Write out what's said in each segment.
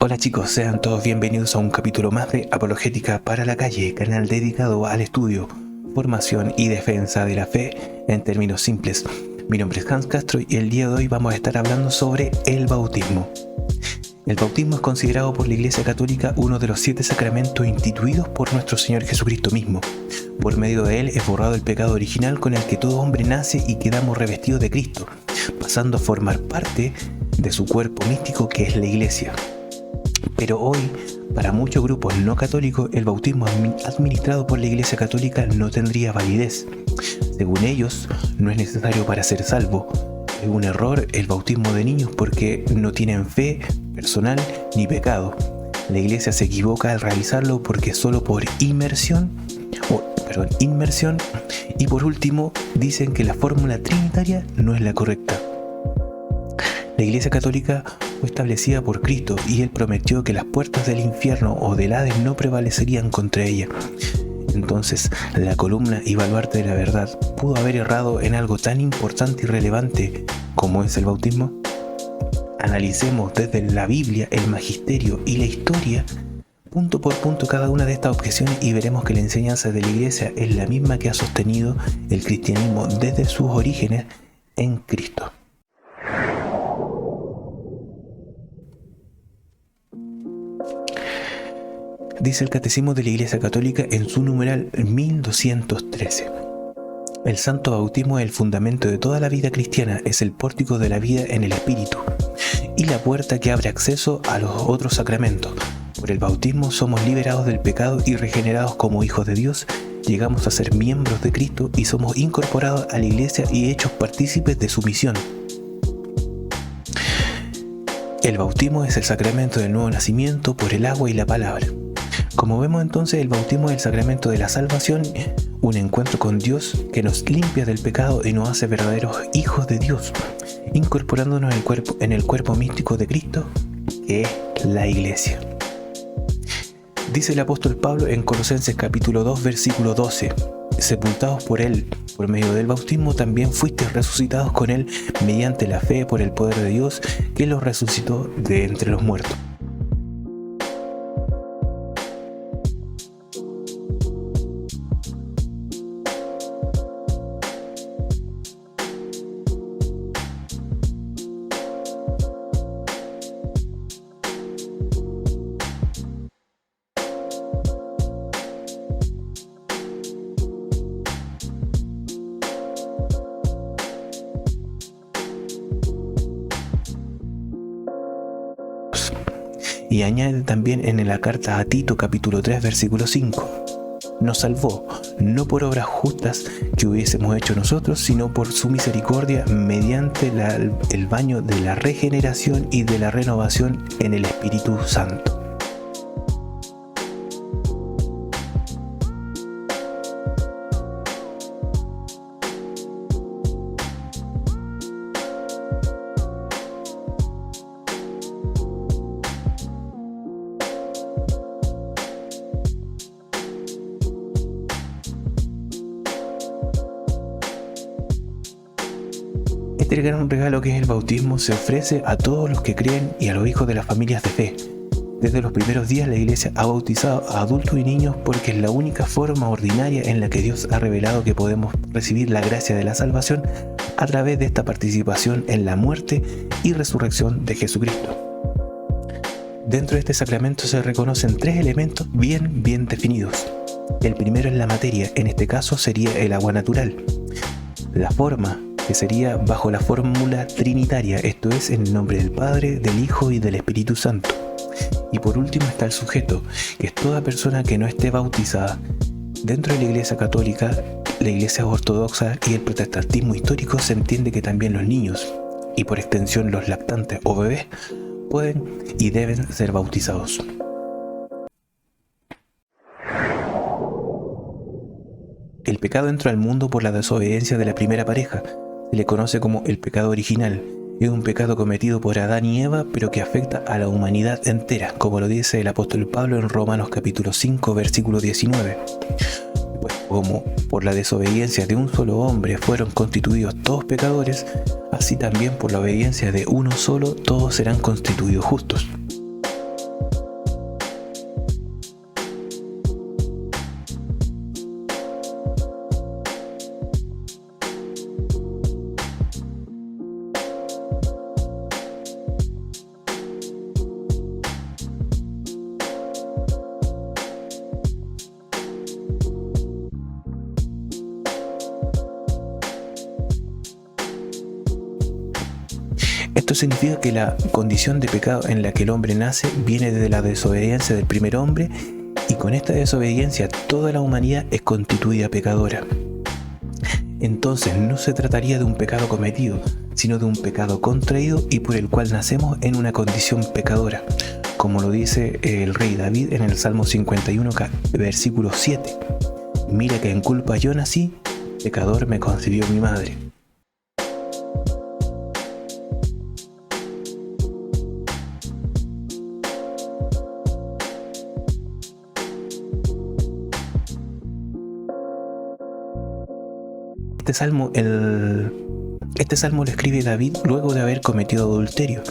Hola chicos, sean todos bienvenidos a un capítulo más de Apologética para la Calle, canal dedicado al estudio, formación y defensa de la fe en términos simples. Mi nombre es Hans Castro y el día de hoy vamos a estar hablando sobre el bautismo. El bautismo es considerado por la Iglesia Católica uno de los 7 sacramentos instituidos por nuestro Señor Jesucristo mismo. Por medio de él es borrado el pecado original con el que todo hombre nace y quedamos revestidos de Cristo, pasando a formar parte de su cuerpo místico que es la Iglesia. Pero hoy, para muchos grupos no católicos, el bautismo administrado por la Iglesia Católica no tendría validez. Según ellos, no es necesario para ser salvo. Es un error el bautismo de niños porque no tienen fe personal ni pecado. La Iglesia se equivoca al realizarlo porque es solo por inmersión. Y por último, dicen que la fórmula trinitaria no es la correcta. La Iglesia Católica fue establecida por Cristo y Él prometió que las puertas del infierno o del Hades no prevalecerían contra ella. Entonces, la columna y baluarte de la verdad pudo haber errado en algo tan importante y relevante como es el bautismo. Analicemos desde la Biblia, el magisterio y la historia, punto por punto cada una de estas objeciones y veremos que la enseñanza de la Iglesia es la misma que ha sostenido el cristianismo desde sus orígenes en Cristo. Dice el Catecismo de la Iglesia Católica en su numeral 1213. El santo bautismo es el fundamento de toda la vida cristiana, es el pórtico de la vida en el Espíritu y la puerta que abre acceso a los otros sacramentos. Por el bautismo somos liberados del pecado y regenerados como hijos de Dios, llegamos a ser miembros de Cristo y somos incorporados a la Iglesia y hechos partícipes de su misión. El bautismo es el sacramento del nuevo nacimiento por el agua y la palabra. Como vemos entonces, el bautismo es el sacramento de la salvación, un encuentro con Dios que nos limpia del pecado y nos hace verdaderos hijos de Dios, incorporándonos en el cuerpo místico de Cristo, que es la Iglesia. Dice el apóstol Pablo en Colosenses capítulo 2, versículo 12, sepultados por Él, por medio del bautismo también fuisteis resucitados con Él mediante la fe por el poder de Dios que los resucitó de entre los muertos. Y añade también en la carta a Tito capítulo 3 versículo 5. Nos salvó, no por obras justas que hubiésemos hecho nosotros, sino por su misericordia mediante el baño de la regeneración y de la renovación en el Espíritu Santo. Este gran regalo que es el bautismo se ofrece a todos los que creen y a los hijos de las familias de fe. Desde los primeros días la Iglesia ha bautizado a adultos y niños porque es la única forma ordinaria en la que Dios ha revelado que podemos recibir la gracia de la salvación a través de esta participación en la muerte y resurrección de Jesucristo. Dentro de este sacramento se reconocen 3 elementos bien definidos. El primero es la materia, en este caso sería el agua natural. La forma, que sería bajo la fórmula trinitaria, esto es en el nombre del Padre, del Hijo y del Espíritu Santo. Y por último está el sujeto, que es toda persona que no esté bautizada. Dentro de la Iglesia Católica, la Iglesia Ortodoxa y el protestantismo histórico se entiende que también los niños, y por extensión los lactantes o bebés, pueden y deben ser bautizados. El pecado entró al mundo por la desobediencia de la primera pareja. Se le conoce como el pecado original. Es un pecado cometido por Adán y Eva, pero que afecta a la humanidad entera, como lo dice el apóstol Pablo en Romanos capítulo 5, versículo 19. Pues como por la desobediencia de un solo hombre fueron constituidos todos pecadores, así también por la obediencia de uno solo todos serán constituidos justos. Esto significa que la condición de pecado en la que el hombre nace viene de la desobediencia del primer hombre, y con esta desobediencia toda la humanidad es constituida pecadora. Entonces no se trataría de un pecado cometido, sino de un pecado contraído y por el cual nacemos en una condición pecadora, como lo dice el rey David en el Salmo 51, versículo 7. Mira que en culpa yo nací, pecador me concibió mi madre. Este salmo lo escribe David luego de haber cometido adulterio,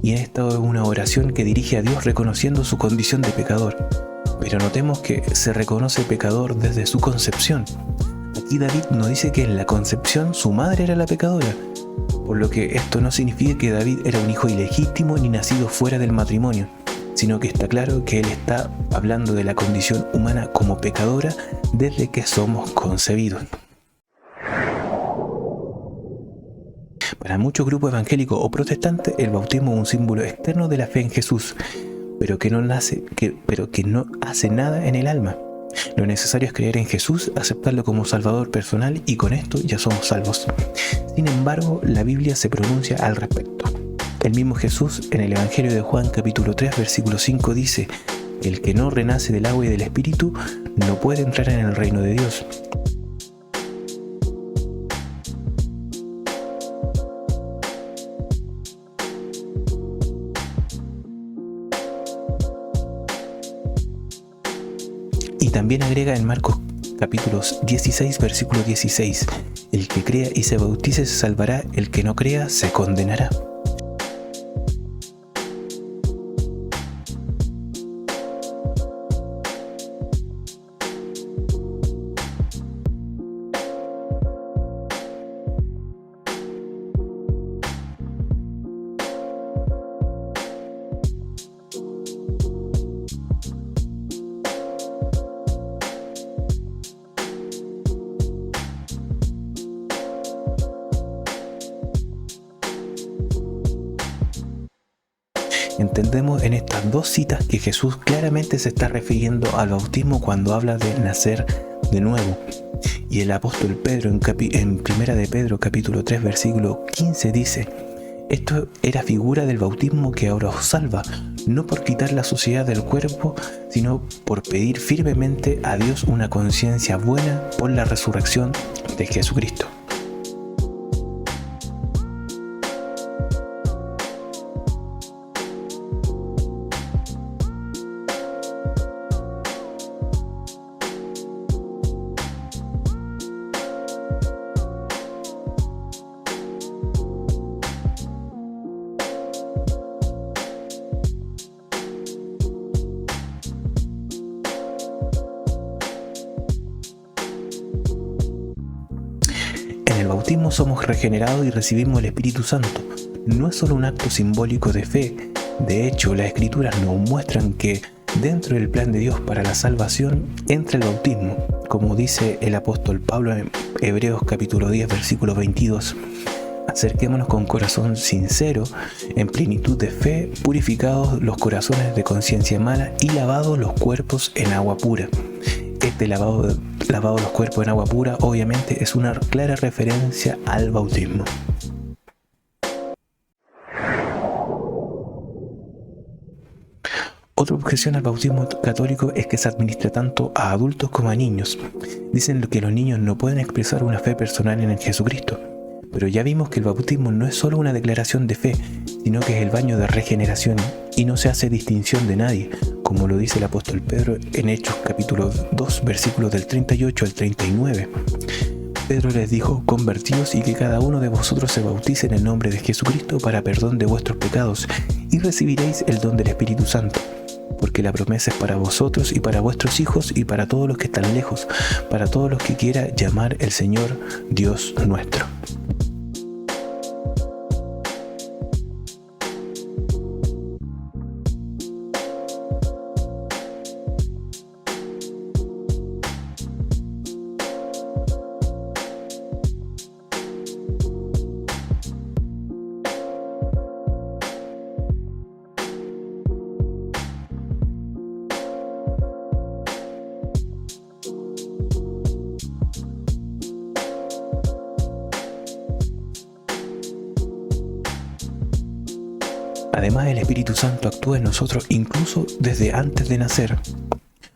y esta es una oración que dirige a Dios reconociendo su condición de pecador. Pero notemos que se reconoce pecador desde su concepción. Aquí David nos dice que en la concepción su madre era la pecadora, por lo que esto no significa que David era un hijo ilegítimo ni nacido fuera del matrimonio, sino que está claro que él está hablando de la condición humana como pecadora desde que somos concebidos. Para muchos grupos evangélicos o protestantes, el bautismo es un símbolo externo de la fe en Jesús, pero que no hace nada en el alma. Lo necesario es creer en Jesús, aceptarlo como Salvador personal, y con esto ya somos salvos. Sin embargo, la Biblia se pronuncia al respecto. El mismo Jesús, en el Evangelio de Juan capítulo 3, versículo 5, dice: el que no renace del agua y del Espíritu no puede entrar en el reino de Dios. Y también agrega en Marcos capítulo 16, versículo 16: el que crea y se bautice se salvará, el que no crea se condenará. Entendemos en estas dos citas que Jesús claramente se está refiriendo al bautismo cuando habla de nacer de nuevo. Y el apóstol Pedro en Primera de Pedro capítulo 3 versículo 15 dice: esto era figura del bautismo que ahora os salva, no por quitar la suciedad del cuerpo, sino por pedir firmemente a Dios una conciencia buena por la resurrección de Jesucristo. En el bautismo somos regenerados y recibimos el Espíritu Santo. No es solo un acto simbólico de fe. De hecho, las Escrituras nos muestran que dentro del plan de Dios para la salvación entra el bautismo, como dice el apóstol Pablo en Hebreos capítulo 10, versículo 22. Acerquémonos con corazón sincero, en plenitud de fe, purificados los corazones de conciencia mala y lavados los cuerpos en agua pura. Este lavado los cuerpos en agua pura obviamente es una clara referencia al bautismo. Otra objeción al bautismo católico es que se administra tanto a adultos como a niños. Dicen que los niños no pueden expresar una fe personal en el Jesucristo. Pero ya vimos que el bautismo no es solo una declaración de fe, sino que es el baño de regeneración, y no se hace distinción de nadie, como lo dice el apóstol Pedro en Hechos capítulo 2, versículos del 38 al 39. Pedro les dijo: convertíos y que cada uno de vosotros se bautice en el nombre de Jesucristo para perdón de vuestros pecados, y recibiréis el don del Espíritu Santo. Porque la promesa es para vosotros y para vuestros hijos y para todos los que están lejos, para todos los que quiera llamar el Señor Dios nuestro. Además, el Espíritu Santo actúa en nosotros incluso desde antes de nacer,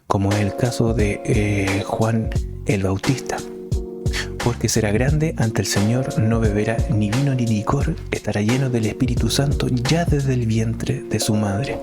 como es el caso de Juan el Bautista. Porque será grande ante el Señor, no beberá ni vino ni licor, estará lleno del Espíritu Santo ya desde el vientre de su madre.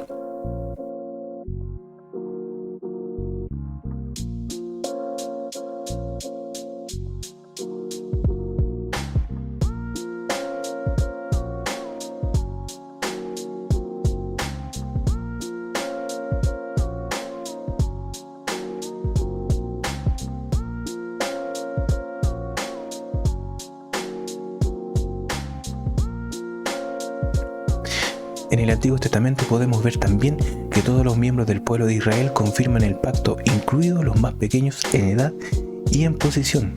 En el Antiguo Testamento podemos ver también que todos los miembros del pueblo de Israel confirman el pacto, incluidos los más pequeños en edad y en posición.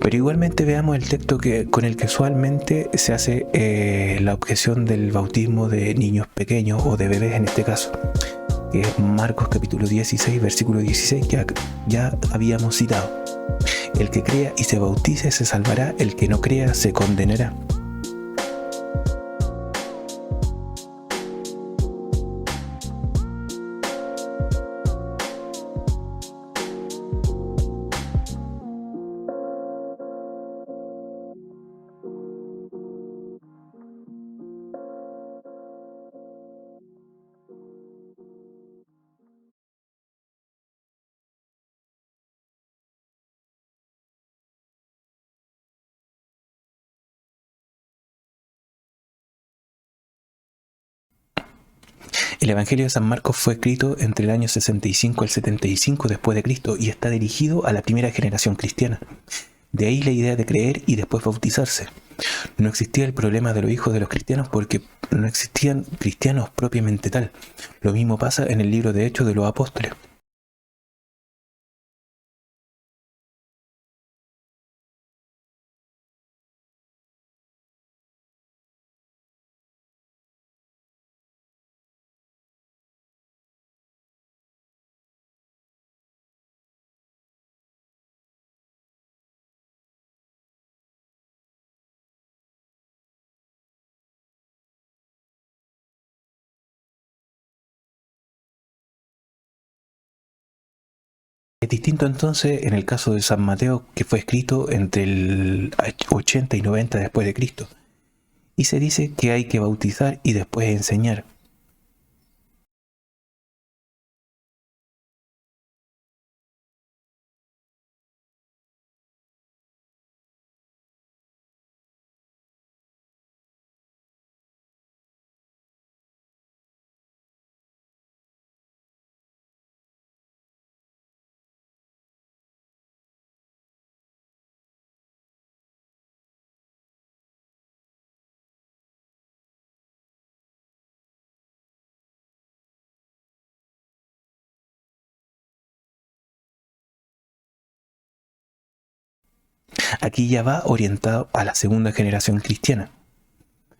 Pero igualmente veamos el texto con el que usualmente se hace la objeción del bautismo de niños pequeños o de bebés en este caso, que es Marcos capítulo 16, versículo 16, que ya habíamos citado. El que crea y se bautice se salvará, el que no crea se condenará. El Evangelio de San Marcos fue escrito entre el año 65 al 75 después de Cristo y está dirigido a la primera generación cristiana. De ahí la idea de creer y después bautizarse. No existía el problema de los hijos de los cristianos porque no existían cristianos propiamente tal. Lo mismo pasa en el libro de Hechos de los Apóstoles. Es distinto entonces en el caso de San Mateo, que fue escrito entre el 80 y 90 después de Cristo. Y se dice que hay que bautizar y después enseñar. Aquí ya va orientado a la segunda generación cristiana.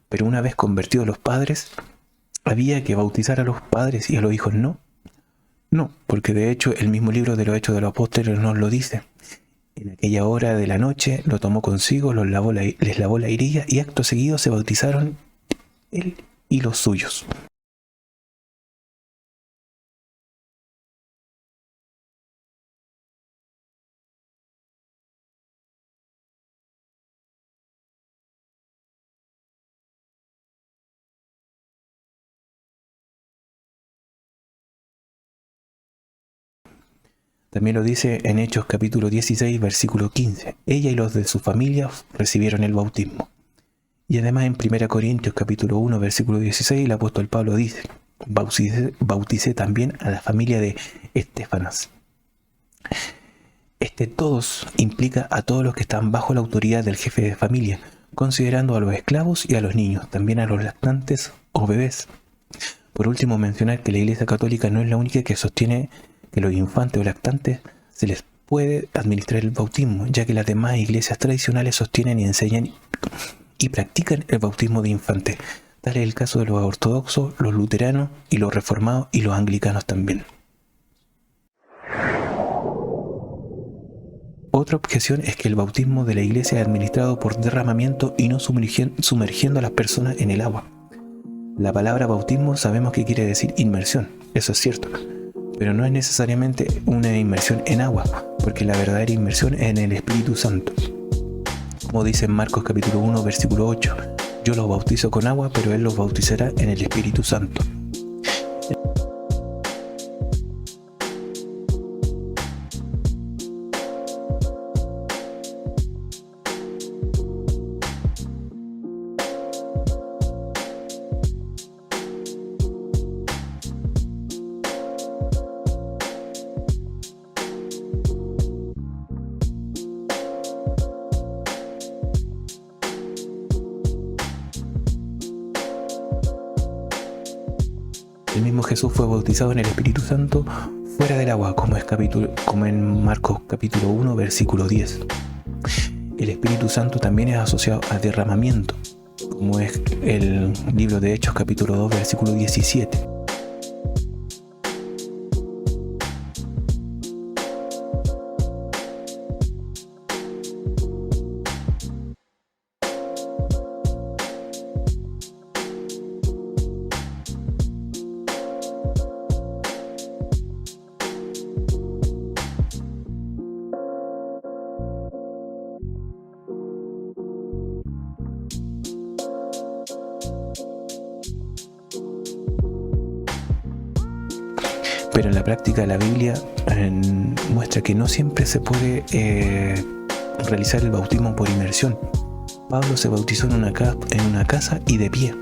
Pero una vez convertidos los padres, ¿había que bautizar a los padres y a los hijos no? No, porque de hecho el mismo libro de los Hechos de los Apóstoles nos lo dice. En aquella hora de la noche lo tomó consigo, les lavó la herida y acto seguido se bautizaron él y los suyos. También lo dice en Hechos capítulo 16, versículo 15. Ella y los de su familia recibieron el bautismo. Y además en 1 Corintios capítulo 1, versículo 16, el apóstol Pablo dice: bauticé también a la familia de Estefanas. Todos implica a todos los que están bajo la autoridad del jefe de familia, considerando a los esclavos y a los niños, también a los lactantes o bebés. Por último, mencionar que la Iglesia Católica no es la única que sostiene que los infantes o lactantes se les puede administrar el bautismo, ya que las demás iglesias tradicionales sostienen y enseñan y practican el bautismo de infantes. Tal es el caso de los ortodoxos, los luteranos y los reformados y los anglicanos también. Otra objeción es que el bautismo de la iglesia es administrado por derramamiento y no sumergiendo a las personas en el agua. La palabra bautismo sabemos que quiere decir inmersión, eso es cierto, pero no es necesariamente una inmersión en agua, porque la verdadera inmersión es en el Espíritu Santo. Como dice en Marcos capítulo 1, versículo 8, yo los bautizo con agua, pero Él los bautizará en el Espíritu Santo. El mismo Jesús fue bautizado en el Espíritu Santo fuera del agua, como en Marcos capítulo 1, versículo 10. El Espíritu Santo también es asociado a derramamiento, como es el libro de Hechos capítulo 2, versículo 17. Pero en la práctica la Biblia muestra que no siempre se puede realizar el bautismo por inmersión. Pablo se bautizó en una casa y de pie.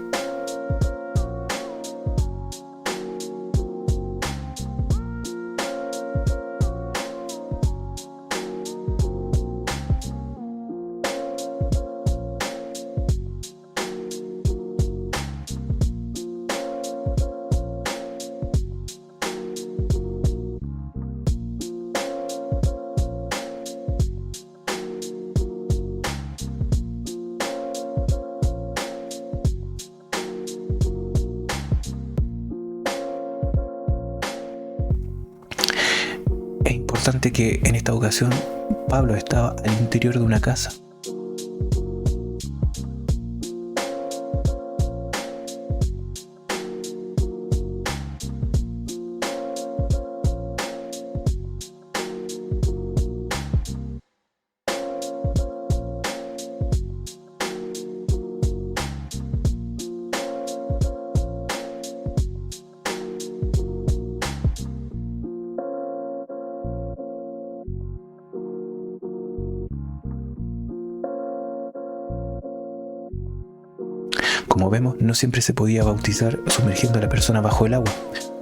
Es importante que en esta ocasión Pablo estaba al interior de una casa. Como vemos, no siempre se podía bautizar sumergiendo a la persona bajo el agua,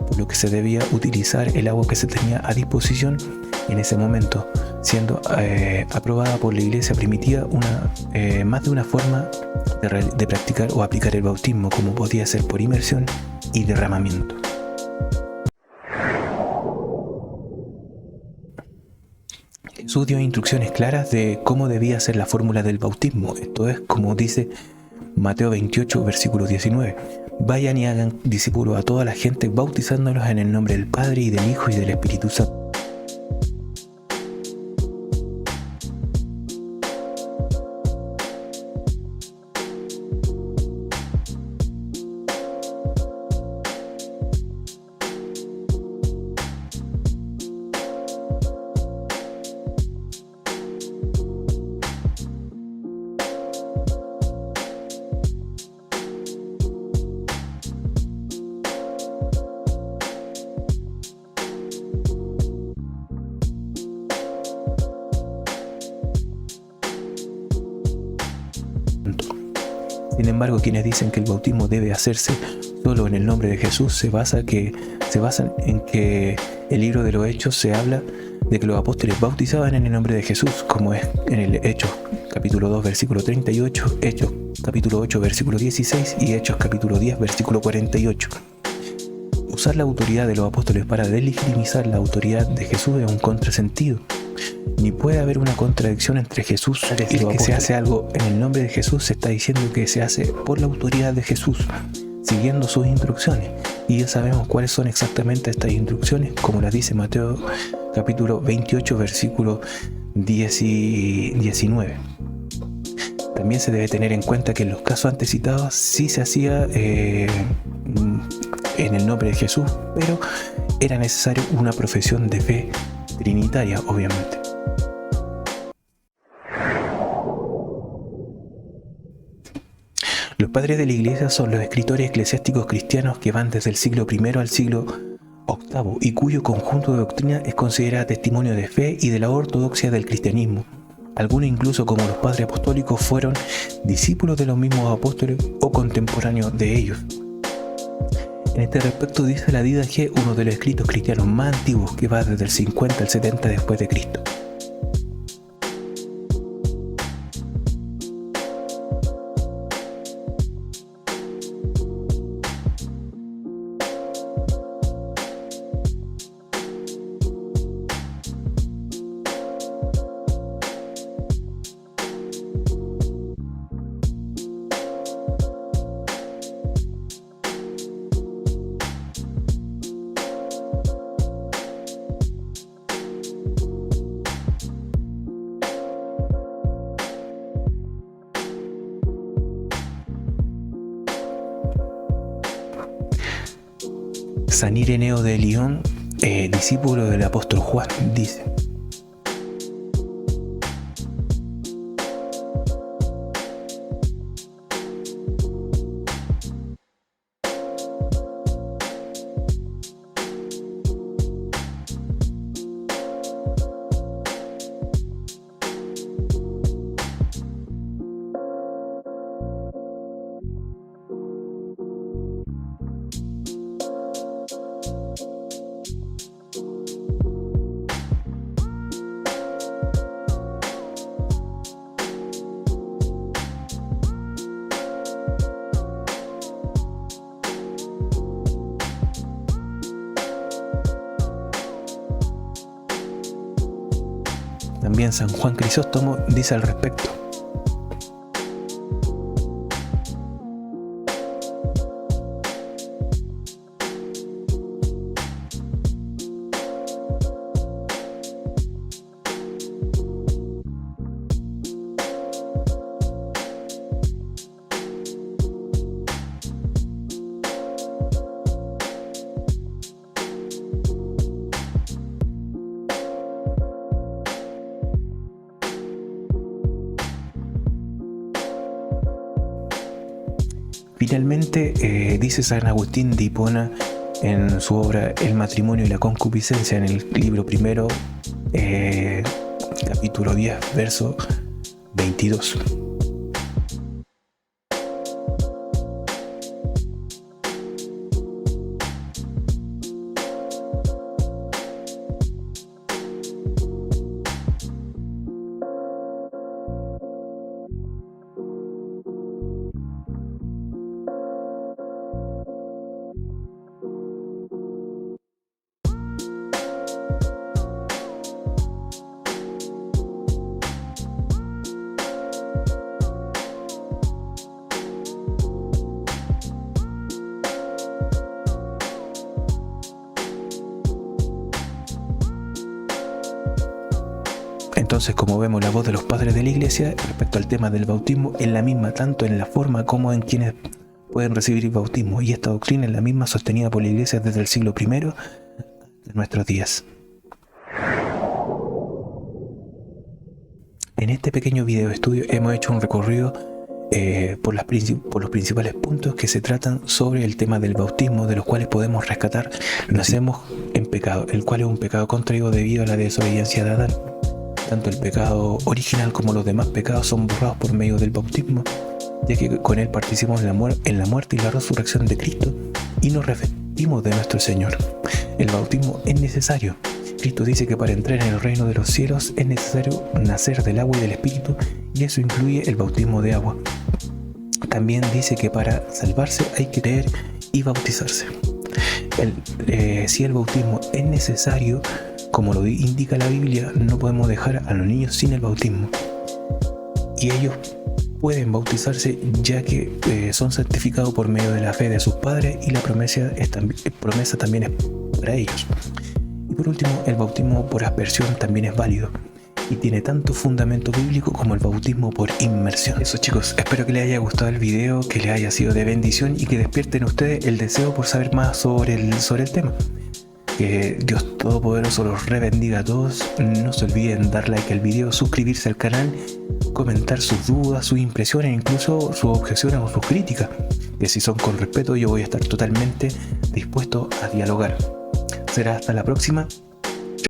por lo que se debía utilizar el agua que se tenía a disposición en ese momento, siendo aprobada por la iglesia primitiva más de una forma de practicar o aplicar el bautismo, como podía ser por inmersión y derramamiento. Jesús dio instrucciones claras de cómo debía ser la fórmula del bautismo, esto es, como dice Mateo 28, versículo 19. Vayan y hagan discípulos a toda la gente, bautizándolos en el nombre del Padre y del Hijo y del Espíritu Santo. Sin embargo, quienes dicen que el bautismo debe hacerse solo en el nombre de Jesús se basan en que el libro de los Hechos se habla de que los apóstoles bautizaban en el nombre de Jesús, como es en el Hechos capítulo 2 versículo 38, Hechos capítulo 8 versículo 16 y Hechos capítulo 10 versículo 48. Usar la autoridad de los apóstoles para deslegitimizar la autoridad de Jesús es un contrasentido. Ni puede haber una contradicción entre Jesús y los apóstoles. Que se hace algo en el nombre de Jesús, se está diciendo que se hace por la autoridad de Jesús, siguiendo sus instrucciones. Y ya sabemos cuáles son exactamente estas instrucciones, como las dice Mateo capítulo 28 versículo 10 y 19. También se debe tener en cuenta que en los casos antes citados sí se hacía en el nombre de Jesús, pero era necesario una profesión de fe trinitaria, obviamente. Los padres de la Iglesia son los escritores eclesiásticos cristianos que van desde el siglo I al siglo VIII y cuyo conjunto de doctrina es considerada testimonio de fe y de la ortodoxia del cristianismo. Algunos, incluso como los padres apostólicos, fueron discípulos de los mismos apóstoles o contemporáneos de ellos. En este respecto dice la Didache, uno de los escritos cristianos más antiguos, que va desde el 50 al 70 después de Cristo. San Ireneo de Lyon, discípulo del apóstol Juan, dice: También San Juan Crisóstomo dice al respecto: Finalmente, dice San Agustín de Hipona en su obra El matrimonio y la concupiscencia, en el libro primero, capítulo 10, verso 22. Entonces, como vemos, la voz de los padres de la Iglesia respecto al tema del bautismo es la misma tanto en la forma como en quienes pueden recibir el bautismo, y esta doctrina es la misma sostenida por la Iglesia desde el siglo I de nuestros días. En este pequeño video estudio hemos hecho un recorrido por los principales puntos que se tratan sobre el tema del bautismo, de los cuales podemos rescatar: nacemos en pecado, el cual es un pecado contraído debido a la desobediencia de Adán. Tanto el pecado original como los demás pecados son borrados por medio del bautismo. ya que con él participamos en la muerte y la resurrección de Cristo y nos revestimos de nuestro Señor. El bautismo es necesario. Cristo dice que para entrar en el reino de los cielos es necesario nacer del agua y del Espíritu, y eso incluye el bautismo de agua. También dice que para salvarse hay que creer y bautizarse. Si el bautismo es necesario, como lo indica la Biblia, no podemos dejar a los niños sin el bautismo. Y ellos pueden bautizarse ya que son santificados por medio de la fe de sus padres, y la promesa también es para ellos. Y por último, el bautismo por aspersión también es válido y tiene tanto fundamento bíblico como el bautismo por inmersión. Eso, chicos, espero que les haya gustado el video, que les haya sido de bendición y que despierten en ustedes el deseo por saber más sobre el tema. Que Dios Todopoderoso los bendiga a todos. No se olviden dar like al video, suscribirse al canal, comentar sus dudas, sus impresiones, incluso sus objeciones o sus críticas, que si son con respeto yo voy a estar totalmente dispuesto a dialogar. Será hasta la próxima.